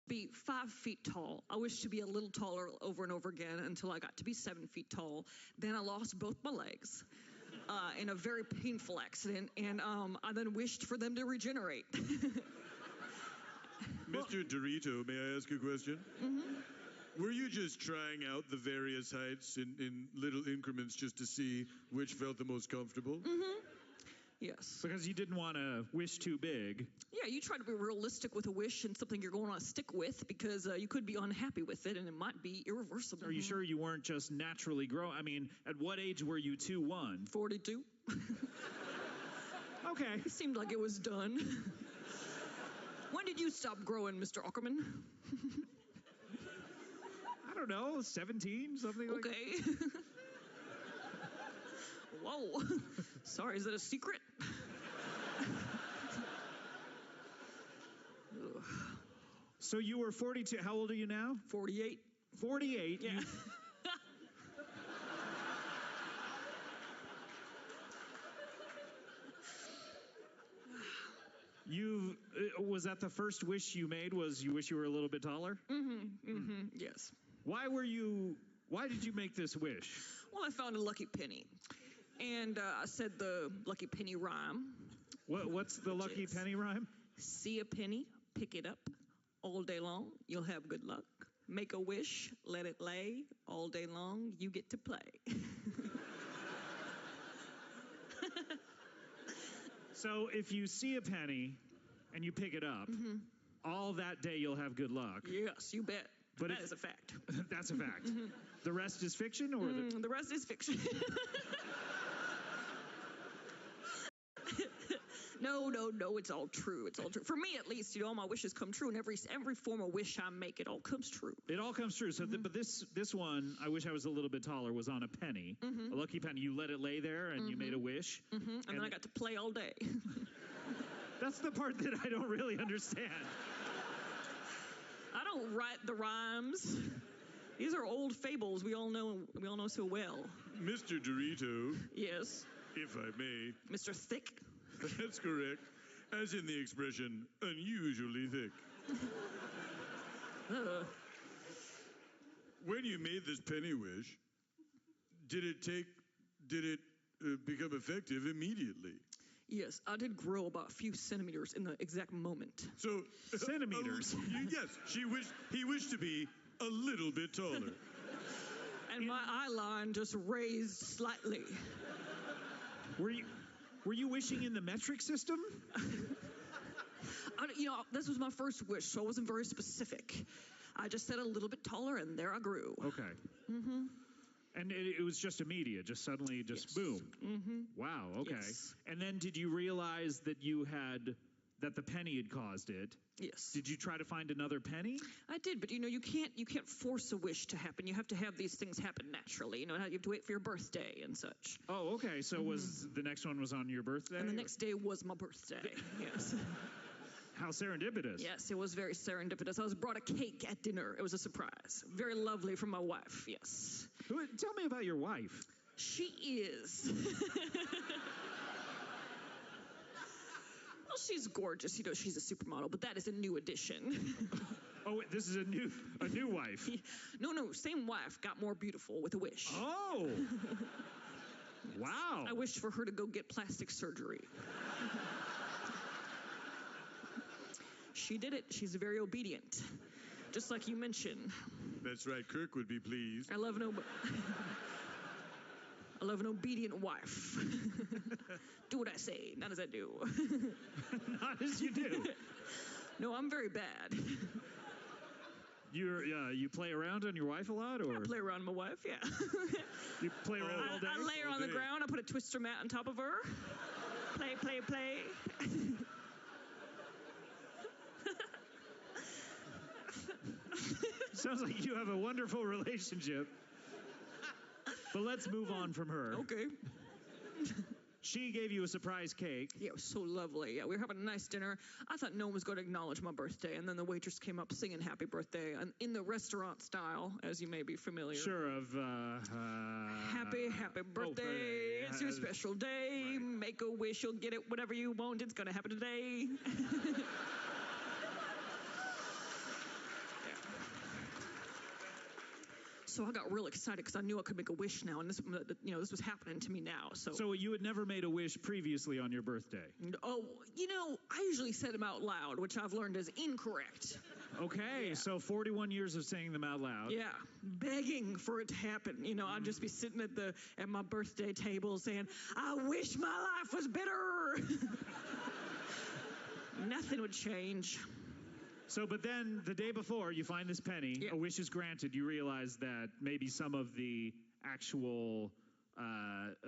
be 5 feet tall. I wished to be a little taller over and over again until I got to be 7 feet tall. Then I lost both my legs in a very painful accident, and I then wished for them to regenerate. Mr. Dorito, may I ask a question? Mm-hmm. Were you just trying out the various heights in little increments just to see which felt the most comfortable? Mm-hmm. Yes. Because you didn't want to wish too big. Yeah, you try to be realistic with a wish and something you're going to stick with, because you could be unhappy with it and it might be irreversible. Are you sure you weren't just naturally growing? I mean, at what age were you 2'1"? 42. Okay. It seemed like it was done. When did you stop growing, Mr. Ackerman? I don't know, 17, something like that. Okay. Whoa. Sorry, is that a secret? So you were 42. How old are you now? 48. 48? Yeah. Was that the first wish you made, was you wish you were a little bit taller? Mm-hmm. Mm-hmm. Yes. Why did you make this wish? Well, I found a lucky penny. And I said the lucky penny rhyme. What's the lucky penny rhyme? See a penny, pick it up. All day long, you'll have good luck. Make a wish, let it lay. All day long, you get to play. So if you see a penny and you pick it up, all that day you'll have good luck. Yes, you bet. But that is a fact. That's a fact. The rest is fiction, or the rest is fiction. No, it's all true. It's all true. For me, at least, all my wishes come true, and every form of wish I make, it all comes true. It all comes true. So, but this one, I wish I was a little bit taller, was on a penny, a lucky penny. You let it lay there, and you made a wish, and then I got to play all day. That's the part that I don't really understand. I don't write the rhymes. These are old fables we all know so well. Mr. Dorito. Yes. If I may. Mr. Thick. That's correct. As in the expression, unusually thick. When you made this penny wish, did it become effective immediately? Yes, I did grow about a few centimeters in the exact moment. So centimeters. Yes, he wished to be a little bit taller. And my eye line just raised slightly. Were you wishing in the metric system? This was my first wish, so I wasn't very specific. I just said a little bit taller, and there I grew. Okay. And it was just immediate, just suddenly, boom. Wow, okay. Yes. And then did you realize that that the penny had caused it? Yes. Did you try to find another penny? I did, but you can't force a wish to happen. You have to have these things happen naturally. You have to wait for your birthday and such. Oh, okay. So was the next one was on your birthday? And the next day was my birthday. Yes. How serendipitous. Yes, it was very serendipitous. I was brought a cake at dinner. It was a surprise. Very lovely from my wife, yes. Tell me about your wife. She is. Well, she's gorgeous. She's a supermodel, but that is a new addition. Oh, this is a new wife. No, same wife, got more beautiful with a wish. Oh. Wow. I wished for her to go get plastic surgery. She did it. She's very obedient, just like you mentioned. That's right. Kirk would be pleased. I love an obedient wife. Do what I say, not as I do. Not as you do. No, I'm very bad. You play around on your wife a lot, or? I play around with my wife, yeah. You play around all day? I lay her on the ground. I put a twister mat on top of her. Play. Sounds like you have a wonderful relationship. But let's move on from her. Okay. She gave you a surprise cake. Yeah, it was so lovely. Yeah, we were having a nice dinner. I thought no one was going to acknowledge my birthday, and then the waitress came up singing happy birthday in the restaurant style, as you may be familiar. Sure, of... happy birthday. It's your special day. Right. Make a wish, you'll get it. Whatever you want, it's going to happen today. So I got real excited because I knew I could make a wish now, and this was happening to me now. So you had never made a wish previously on your birthday? Oh, I usually say them out loud, which I've learned is incorrect. Okay, so 41 years of saying them out loud. Yeah, begging for it to happen. I'd just be sitting at my birthday table saying, "I wish my life was better." Nothing would change. So, but then the day before you find this penny, Yeah. a wish is granted, you realize that maybe some of the actual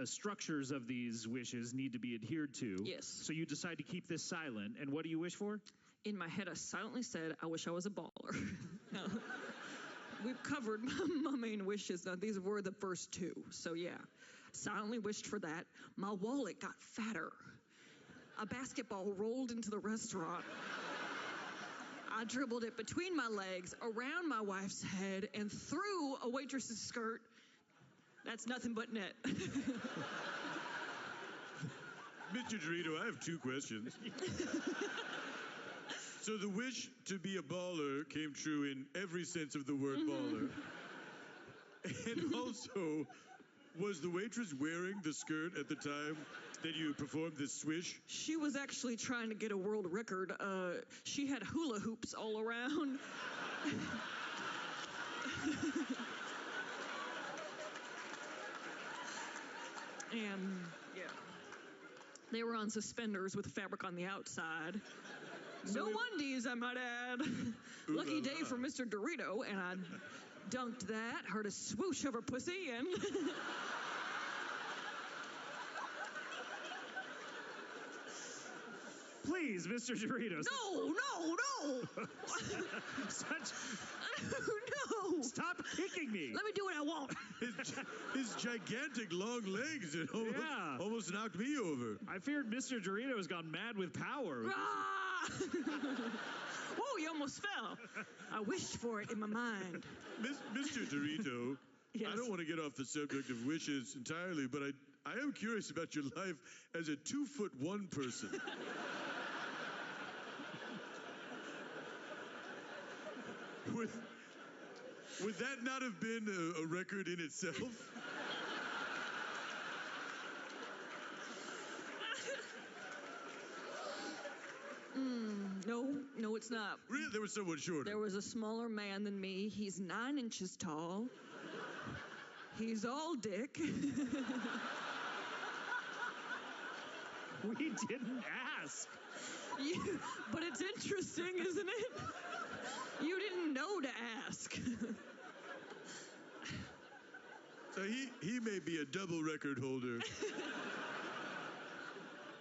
structures of these wishes need to be adhered to. Yes. So you decide to keep this silent, and what do you wish for? In my head, I silently said, "I wish I was a baller." We've covered my main wishes. Now, these were the first two. So, yeah, silently wished for that. My wallet got fatter. A basketball rolled into the restaurant. I dribbled it between my legs, around my wife's head, and through a waitress's skirt. That's nothing but net. Mr. Dorito, I have two questions. So the wish to be a baller came true in every sense of the word baller. And also, was the waitress wearing the skirt at the time that you performed this swish? She was actually trying to get a world record. She had hula hoops all around. And, yeah. They were on suspenders with fabric on the outside. No undies, I might add. Lucky day for Mr. Dorito, and I dunked that, heard a swoosh of her pussy, and... Please, Mr. Doritos. No! Such... No! Stop kicking me. Let me do what I want. His gigantic long legs almost knocked me over. I feared Mr. Dorito has gone mad with power. Ah! Whoa, you almost fell. I wished for it in my mind. Mr. Dorito, Yes. I don't want to get off the subject of wishes entirely, but I am curious about your life as a 2'1" person. Would that not have been a record in itself? No, it's not. Really? There was someone shorter. There was a smaller man than me. He's 9 inches tall. He's all dick. We didn't ask. But it's interesting, isn't it? You didn't know to ask. So he may be a double record holder.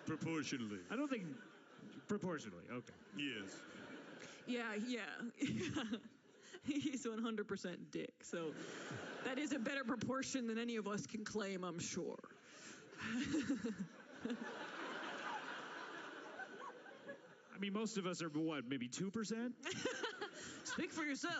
Proportionally. I don't think... Proportionally, okay. Yes. Yeah. He's 100% dick. So that is a better proportion than any of us can claim, I'm sure. I mean, most of us are, what, maybe 2%? Speak for yourself.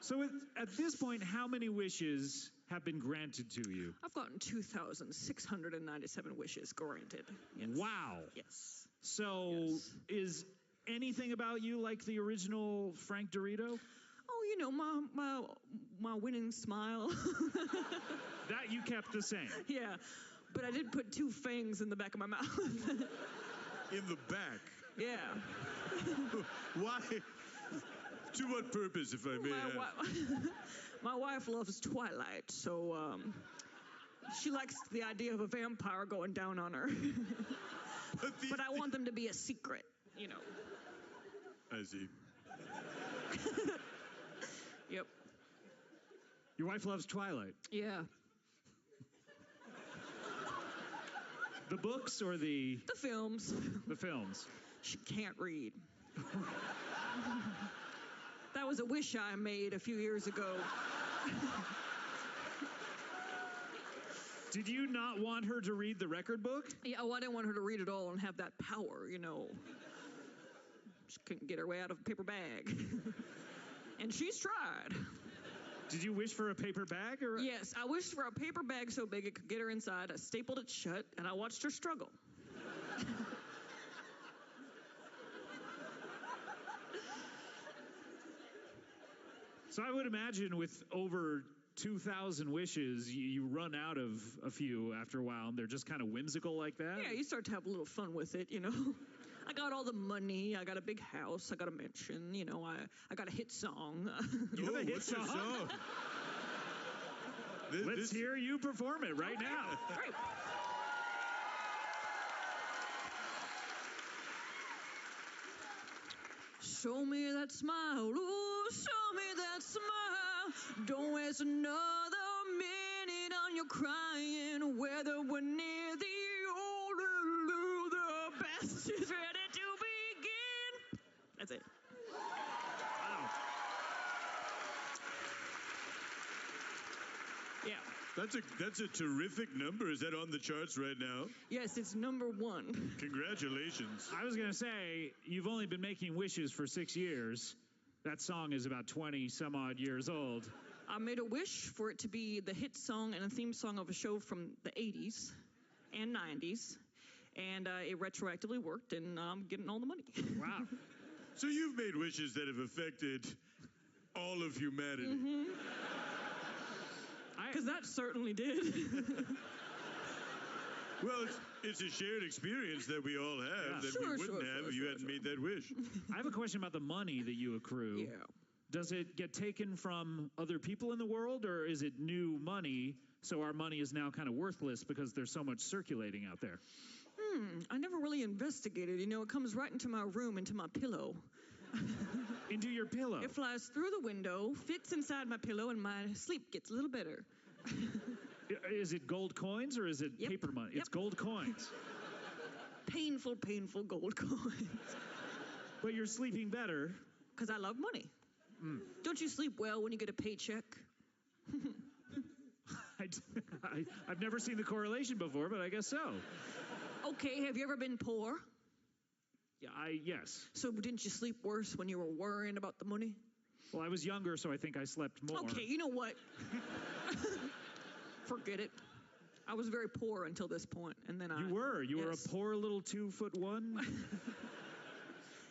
So at this point, how many wishes have been granted to you? I've gotten 2,697 wishes granted. Yes. Wow. Yes. So Yes. is anything about you like the original Frank Dorito? Oh, my winning smile. That you kept the same. Yeah, but I did put 2 fangs in the back of my mouth. In the back. Yeah. Why? To what purpose, if I may ask? My wife loves Twilight, so she likes the idea of a vampire going down on her. But I want them to be a secret, I see. Yep. Your wife loves Twilight. Yeah. The books or the films. The films? She can't read. That was a wish I made a few years ago. Did you not want her to read the record book? Yeah, well, I didn't want her to read it all and have that power, She couldn't get her way out of a paper bag. And she's tried. Did you wish for a paper bag or? Yes, I wished for a paper bag so big it could get her inside. I stapled it shut, and I watched her struggle. So I would imagine with over 2,000 wishes, you run out of a few after a while, and they're just kind of whimsical like that? Yeah, you start to have a little fun with it, you know. I got all the money, I got a big house, I got a mansion, you know, I got a hit song. You have a hit what's your song? song? Let's hear you perform it right now. Great. Show me that smile, ooh, show me that smile. Don't waste another minute on your crying. Whether we're near the old, the best is ready to begin. That's it. Wow. Yeah. That's a terrific number. Is that on the charts right now? Yes, it's #1. Congratulations. I was going to say, you've only been making wishes for 6 years. That song is about 20 some odd years old. I made a wish for it to be the hit song and a theme song of a show from the 80s and 90s. And it retroactively worked, and I'm getting all the money. Wow. So you've made wishes that have affected all of humanity. Because that certainly did. Well, it's a shared experience that we all have that we wouldn't have if you hadn't made that wish. I have a question about the money that you accrue. Yeah. Does it get taken from other people in the world, or is it new money, so our money is now kind of worthless because there's so much circulating out there? I never really investigated. You know, it comes right into my room, into my pillow. Into your pillow? It flies through the window, fits inside my pillow, and my sleep gets a little better. Is it gold coins or is it Yep. paper money? Yep. It's gold coins. Painful, painful gold coins. But you're sleeping better. Because I love money. Don't you sleep well when you get a paycheck? I've never seen the correlation before, but I guess so. Okay, have you ever been poor? Yeah, yes. So didn't you sleep worse when you were worrying about the money? Well, I was younger, so I think I slept more. Okay, you know what? Forget it. I was very poor until this point, and then You were Yes. a poor little 2'1".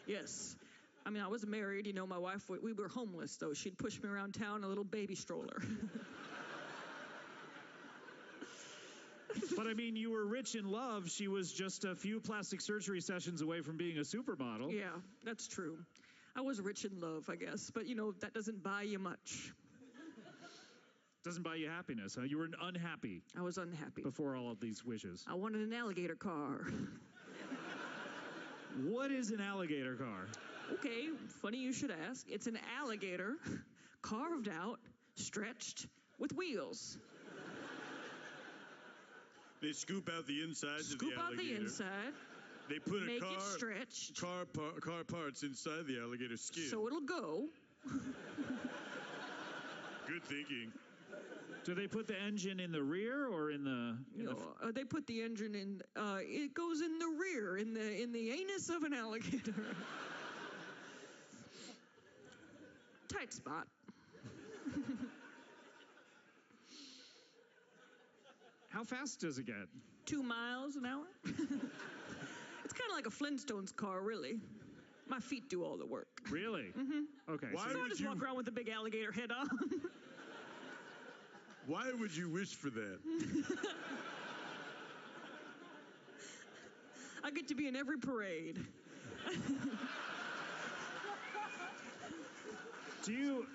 Yes. I mean, I was married. You know, my wife, we were homeless, though. She'd push me around town in a little baby stroller. But I mean, you were rich in love. She was just a few plastic surgery sessions away from being a supermodel. Yeah, that's true. I was rich in love, I guess. But, you know, that doesn't buy you much. Doesn't buy you happiness, huh? You were unhappy I was unhappy. before all of these wishes. I wanted an alligator car. What is an alligator car? Okay, funny you should ask. It's an alligator carved out, stretched, with wheels. They scoop out the insides of the Scoop out alligator. the inside, They put make it stretched, car parts inside the alligator skin. so it'll go. Good thinking. Do they put the engine in the rear or in the? They put the engine in. It goes in the rear, in the anus of an alligator. Tight spot. How fast does it get? 2 miles an hour. It's kind of like a Flintstones car, really. My feet do all the work. Really? Okay. Why So I would just you? walk around with a big alligator head on. Why would you wish for that? I get to be in every parade. Do you,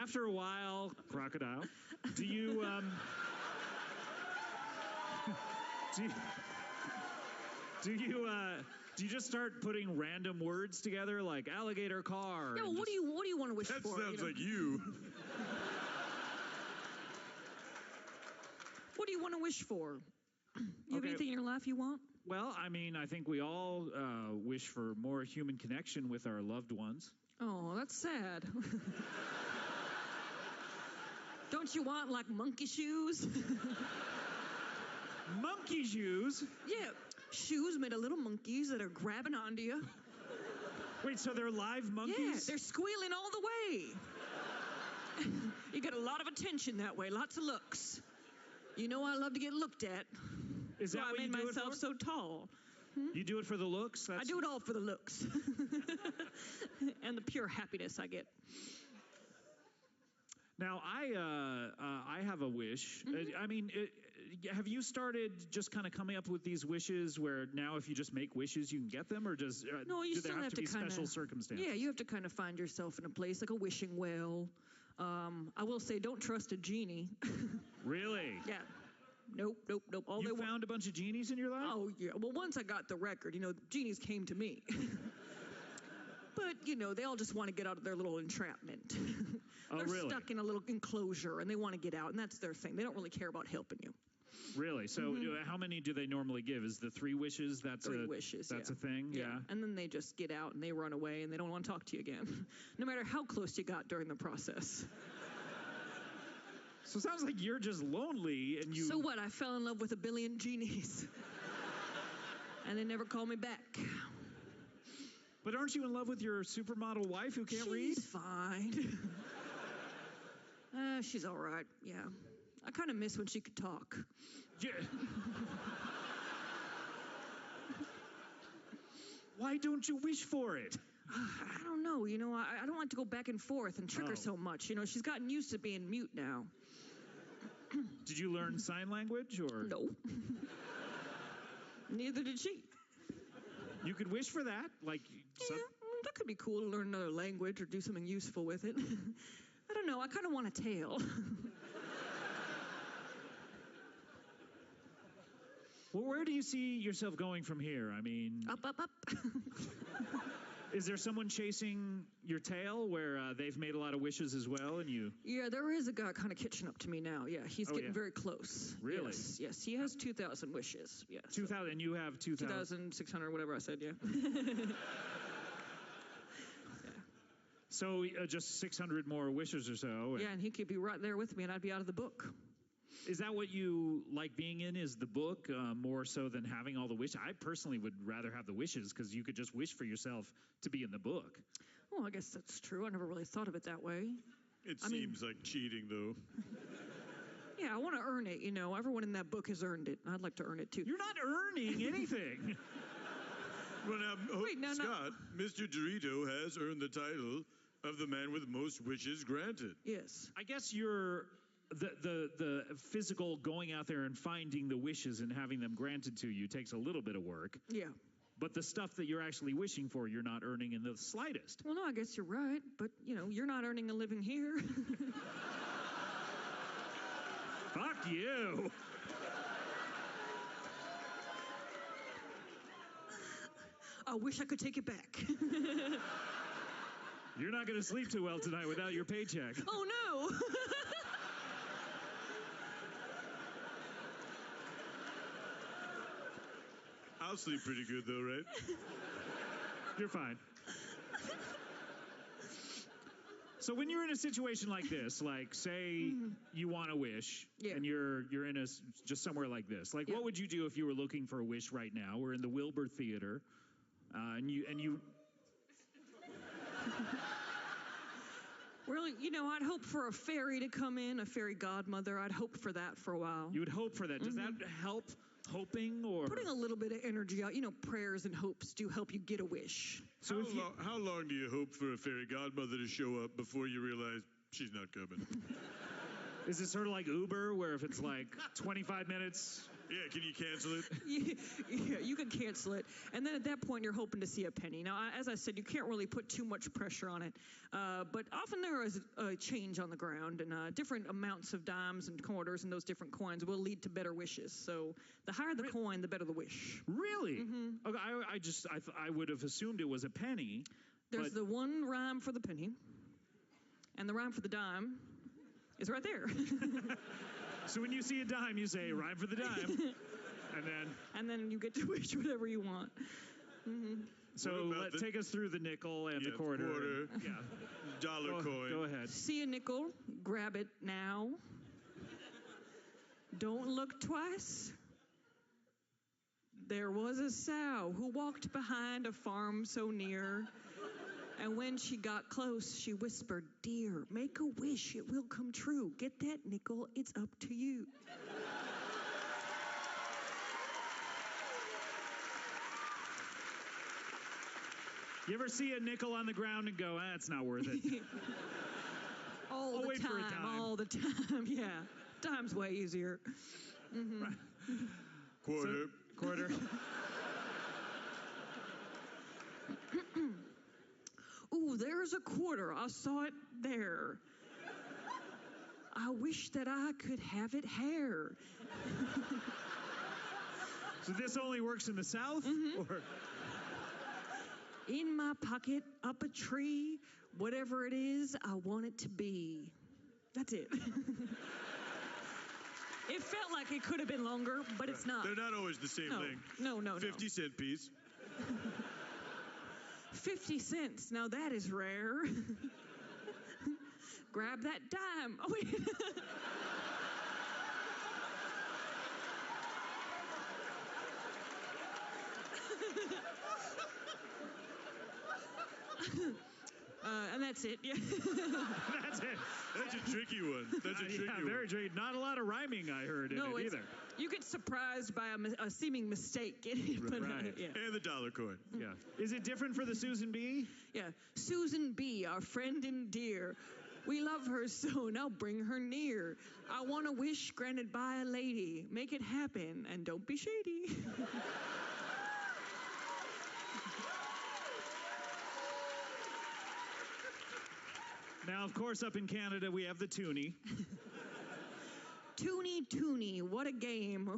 after a while, crocodile, do you do you just start putting random words together like alligator car? Yeah, well, what do you want to wish That for? sounds you know? like you. What do you want to wish for? You have Okay. anything in your life you want? Well, I mean, I think we all wish for more human connection with our loved ones. Oh, that's sad. Don't you want, like, monkey shoes? Monkey shoes? Yeah, shoes made of little monkeys that are grabbing onto you. Wait, so they're live monkeys? Yeah, they're squealing all the way. You get a lot of attention that way, lots of looks. You know I love to get looked at. Is that what I you made do myself it for? so tall. You do it for the looks? I do it all for the looks. And the pure happiness I get. Now, I have a wish. I mean, have you started just kind of coming up with these wishes where now if you just make wishes, you can get them? Or does No, you do still there have to be kinda, special circumstances? Yeah, you have to kind of find yourself in a place like a wishing well. I will say, don't trust a genie. Really? Yeah. Nope. All You they found a bunch of genies in your life? Oh, yeah. Well, once I got the record, genies came to me. But, they all just want to get out of their little entrapment. Oh, They're really? stuck in a little enclosure, and they want to get out, and that's their thing. They don't really care about helping you. Really? So how many do they normally give? Is the 3 wishes? That's 3 wishes, That's a thing? Yeah. And then they just get out, and they run away, and they don't want to talk to you again. No matter how close you got during the process. So it sounds like you're just lonely and you... So what? I fell in love with a billion genies. And they never called me back. But aren't you in love with your supermodel wife who can't read? She's fine. She's all right, yeah. I kind of miss when she could talk. Yeah. Why don't you wish for it? I don't know, I don't like to go back and forth and trick her so much. She's gotten used to being mute now. Did you learn sign language or? No. Neither did she. You could wish for that, like. Yeah, that could be cool to learn another language or do something useful with it. I don't know. I kind of want a tail. Well, where do you see yourself going from here? I mean, Up. is there someone chasing your tail where they've made a lot of wishes as well, and you? Yeah, there is a guy kind of catching up to me now. Yeah, he's getting very close. Really? Yes. He has 2,000 wishes. Yeah. 2,000, and you have 2,000. 2,600, whatever I said. Yeah. So just 600 more wishes or so. Yeah, and he could be right there with me, and I'd be out of the book. Is that what you like being in, is the book, more so than having all the wishes? I personally would rather have the wishes because you could just wish for yourself to be in the book. Well, I guess that's true. I never really thought of it that way. It seems like cheating, though. Yeah, I want to earn it, Everyone in that book has earned it. I'd like to earn it, too. You're not earning anything. Well, now, Wait, no. Scott, Mr. Dorito has earned the title of the man with most wishes granted. Yes. I guess you're... The physical going out there and finding the wishes and having them granted to you takes a little bit of work. Yeah. But the stuff that you're actually wishing for, you're not earning in the slightest. Well, no, I guess you're right. But, you're not earning a living here. Fuck you. I wish I could take it back. You're not going to sleep too well tonight without your paycheck. Oh, no. I'll sleep pretty good, though, right? You're fine. So when you're in a situation like this, like say you want a wish, and you're in just somewhere like this, like what would you do if you were looking for a wish right now? We're in the Wilbur Theater, and you. Well, I'd hope for a fairy to come in, a fairy godmother. I'd hope for that for a while. You would hope for that. Does that help? Hoping or putting a little bit of energy out. Prayers and hopes do help you get a wish. So how long do you hope for a fairy godmother to show up before you realize she's not coming? Is it sort of like Uber, where if it's like 25 minutes? Yeah, can you cancel it? Yeah, you can cancel it. And then at that point, you're hoping to see a penny. Now, as I said, you can't really put too much pressure on it. But often there is a change on the ground, and different amounts of dimes and quarters and those different coins will lead to better wishes. So the higher the coin, the better the wish. Really? Mm-hmm. Okay, I would have assumed it was a penny. There's the one rhyme for the penny, and the rhyme for the dime is right there. So when you see a dime, you say, rhyme for the dime. And then you get to wish whatever you want. Mm-hmm. So take us through the nickel and the quarter. Yeah. Dollar coin. Go ahead. See a nickel, grab it now. Don't look twice. There was a sow who walked behind a farm so near. And when she got close, she whispered, "Dear, make a wish, it will come true. Get that nickel, it's up to you." You ever see a nickel on the ground and go, it's not worth it? All the time, yeah. Time's way easier. Mm-hmm. Right. Quarter. Quarter. Ooh, there's a quarter. I saw it there. I wish that I could have it hair. So this only works in the South? Mm-hmm. Or? In my pocket, up a tree, whatever it is, I want it to be. That's it. It felt like it could have been longer, but it's not. They're not always the same length. No. 50-cent piece. 50 cents. Now that is rare. Grab that dime. Oh, wait. And that's it. Yeah. That's it. That's a tricky one. That's a tricky one. Very tricky. Not a lot of rhyming I heard in it either. You get surprised by a seeming mistake in it. But, right. Yeah. And the dollar coin. Yeah. Is it different for the Susan B? Yeah. Susan B., our friend and dear. We love her so, now bring her near. I want a wish granted by a lady. Make it happen and don't be shady. Now, of course, up in Canada, we have the toonie. Toonie, what a game.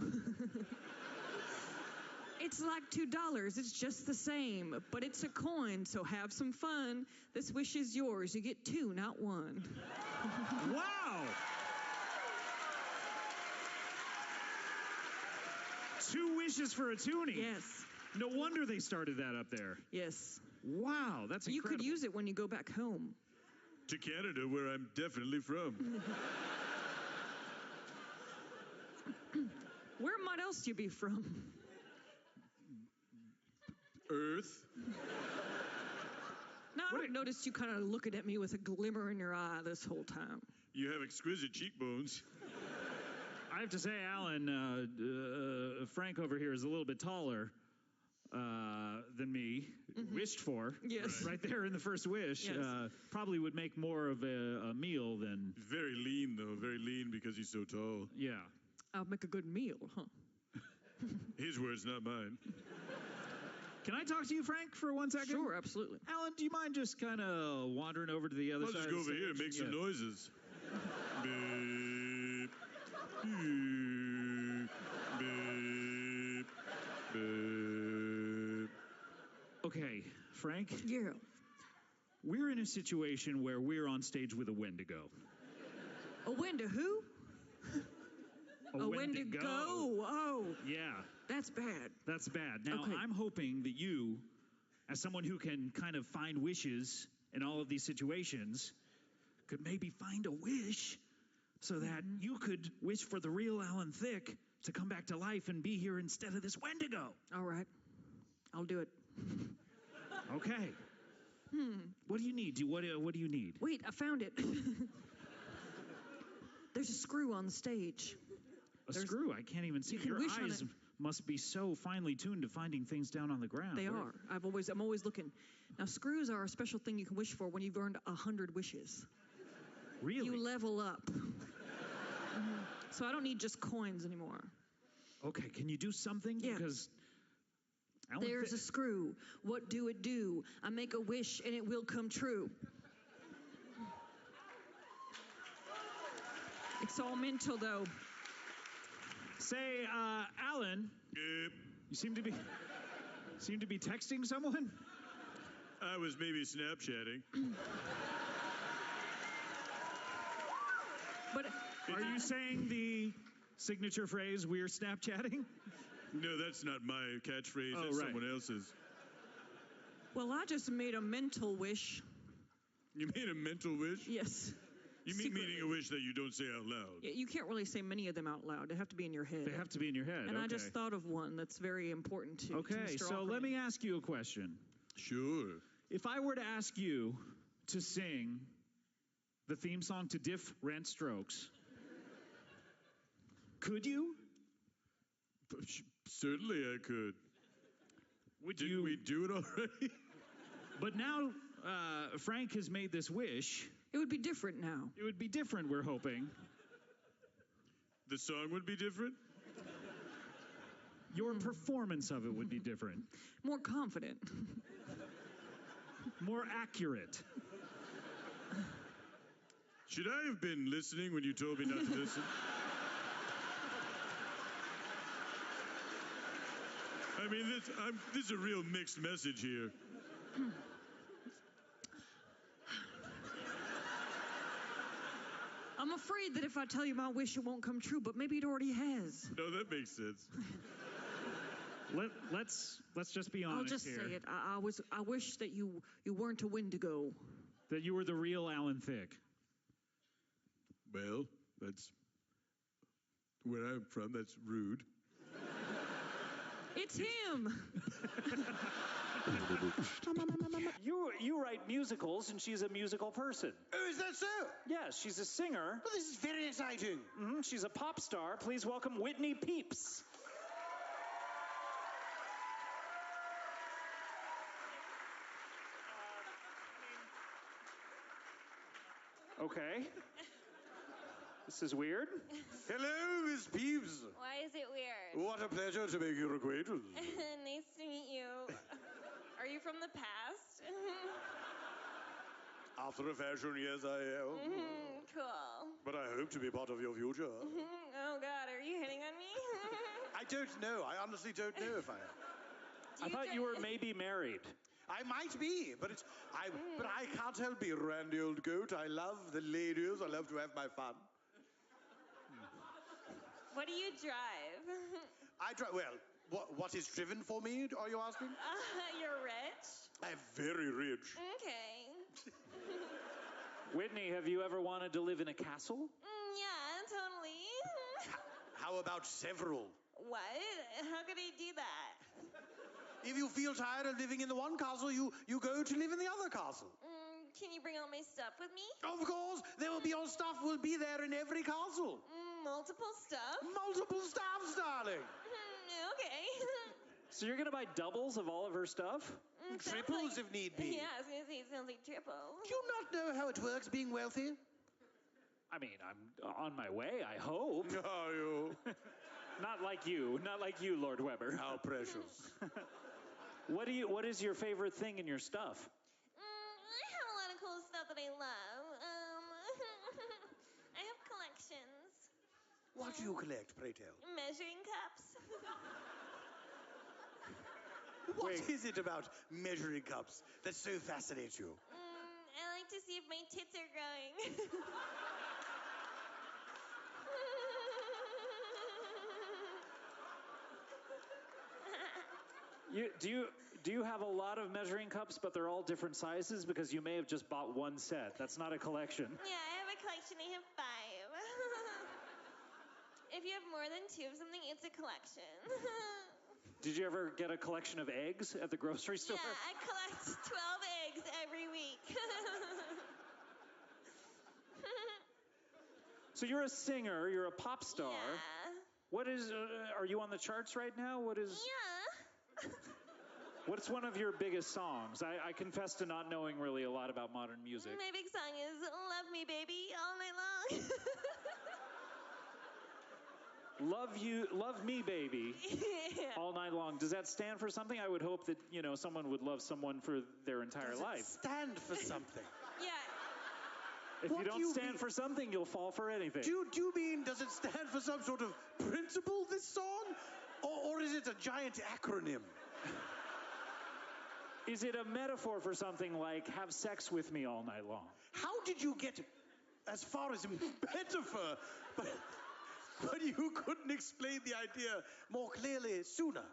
It's like $2. It's just the same, but it's a coin, so have some fun. This wish is yours. You get two, not one. Wow! 2 wishes for a toonie. Yes. No wonder they started that up there. Yes. Wow, that's incredible. You could use it when you go back home. To Canada, where I'm definitely from. Where might else you be from? Earth. Now, I've noticed you kind of looking at me with a glimmer in your eye this whole time. You have exquisite cheekbones. I have to say, Alan, Frank over here is a little bit taller than me. Mm-hmm. Wished for. Yes. Right there in the first wish. Yes. Probably would make more of a meal than... Very lean, though. Very lean because he's so tall. Yeah. I'll make a good meal, huh? His words, not mine. Can I talk to you, Frank, for 1 second? Sure, absolutely. Alan, do you mind just kind of wandering over to the other I'll side? just go over here and make some noises. Beep. Beep. Beep. Beep. Okay, Frank. Yeah. We're in a situation where we're on stage with a Wendigo. A Wendigo? A Wendigo. Oh. Yeah. That's bad. That's bad. Now, Okay. I'm hoping that you, as someone who can kind of find wishes in all of these situations, could maybe find a wish so that you could wish for the real Alan Thicke to come back to life and be here instead of this Wendigo. All right. I'll do it. Okay. What do you need? What do you need? Wait, I found it. There's a screw on the stage. A screw? I can't even see. You can Your wish on eyes it. Must be so finely tuned to finding things down on the ground. They are. I'm always looking. Now, screws are a special thing you can wish for when you've earned 100 wishes. Really? You level up. So I don't need just coins anymore. Okay, can you do something? Yeah. Because Alan There's a screw. What do it do? I make a wish and it will come true. It's all mental, though. Say, Alan, Beep. you seem to be texting someone? I was maybe Snapchatting. But Are you saying the signature phrase, "We're Snapchatting"? No, that's not my catchphrase. Oh, That's right. someone else's. well, I just made a mental wish. You made a mental wish? Yes. You mean Secretly. meaning a wish that you don't say out loud? You can't really say many of them out loud. They have to be in your head. They have to be in your head. And okay. I just thought of one that's very important to Okay, Mr. so let Alkerman. me ask you a question. Sure. If I were to ask you to sing the theme song to Diff'rent Strokes, could you? Certainly I could. Didn't we do it already? But now Frank has made this wish. It would be different now. It would be different, we're hoping. The song would be different? Your performance of it would be different. More confident. More accurate. Should I have been listening when you told me not to listen? I mean, this is a real mixed message here. I'm afraid that if I tell you my wish, it won't come true, but maybe it already has. No, that makes sense. Let's just be honest here. I'll just say it. I wish that you weren't a Wendigo. That you were the real Alan Thicke. Well, that's where I'm from. That's rude. It's him. You write musicals, and she's a musical person. Oh, is that so? Yes, she's a singer. Well, this is very exciting. Mm-hmm. She's a pop star. Please welcome Whitney Peeps. Okay. This is weird. Hello, Miss Peeps. Why is it weird? What a pleasure to make your acquaintance. Nice to meet you. Are you from the past? After a fashion, yes, I am. Cool. But I hope to be part of your future. Oh, God, are you hitting on me? I don't know. I honestly don't know if I am. I thought you were maybe married. I might be, but I can't help being a randy old goat. I love the ladies. I love to have my fun. What do you drive? I drive. Well, what is driven for me? Are you asking? You're rich? I'm very rich. Okay. Whitney, have you ever wanted to live in a castle? Yeah, totally. How about several? What? How could I do that? If you feel tired of living in the one castle, you go to live in the other castle. Can you bring all my stuff with me? Of course, there will be your stuff will be there in every castle. Multiple stuff? Multiple stuffs, darling. Okay. So you're gonna buy doubles of all of her stuff? Triples if need be. Yeah, I was gonna say it sounds like triple. Do you not know how it works being wealthy? I mean, I'm on my way, I hope. Are you? Not like you, Lord Weber. How precious. What is your favorite thing in your stuff? I have a lot of cool stuff that I love. I have collections. What do you collect, pray tell? Measuring cups. What is it about measuring cups that so fascinates you? I like to see if my tits are growing. Do you have a lot of measuring cups, but they're all different sizes? Because you may have just bought one set. That's not a collection. Yeah, I have a collection. I have 5. If you have more than 2 of something, it's a collection. Did you ever get a collection of eggs at the grocery store? Yeah, I collect 12 eggs every week. So you're a singer, you're a pop star. Yeah. What is, are you on the charts right now? Yeah. What's one of your biggest songs? I confess to not knowing really a lot about modern music. My big song is Love Me Baby all night long. Love Me Baby all night long. Does that stand for something? I would hope that, someone would love someone for their entire life. Stand for something. Yeah. If you don't stand for something, you'll fall for anything. Do you mean, does it stand for some sort of principle, this song? Or is it a giant acronym? Is it a metaphor for something like, have sex with me all night long? How did you get as far as metaphor, but you couldn't explain the idea more clearly sooner?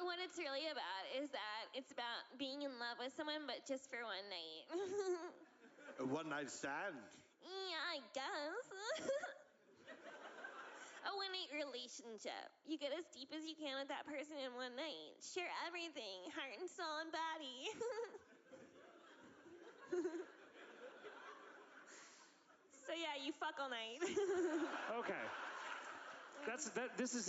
What it's really about is that it's about being in love with someone, but just for one night. A one-night stand? Yeah, I guess. A one-night relationship. You get as deep as you can with that person in one night. Share everything, heart and soul and body. So yeah, you fuck all night. Okay. This is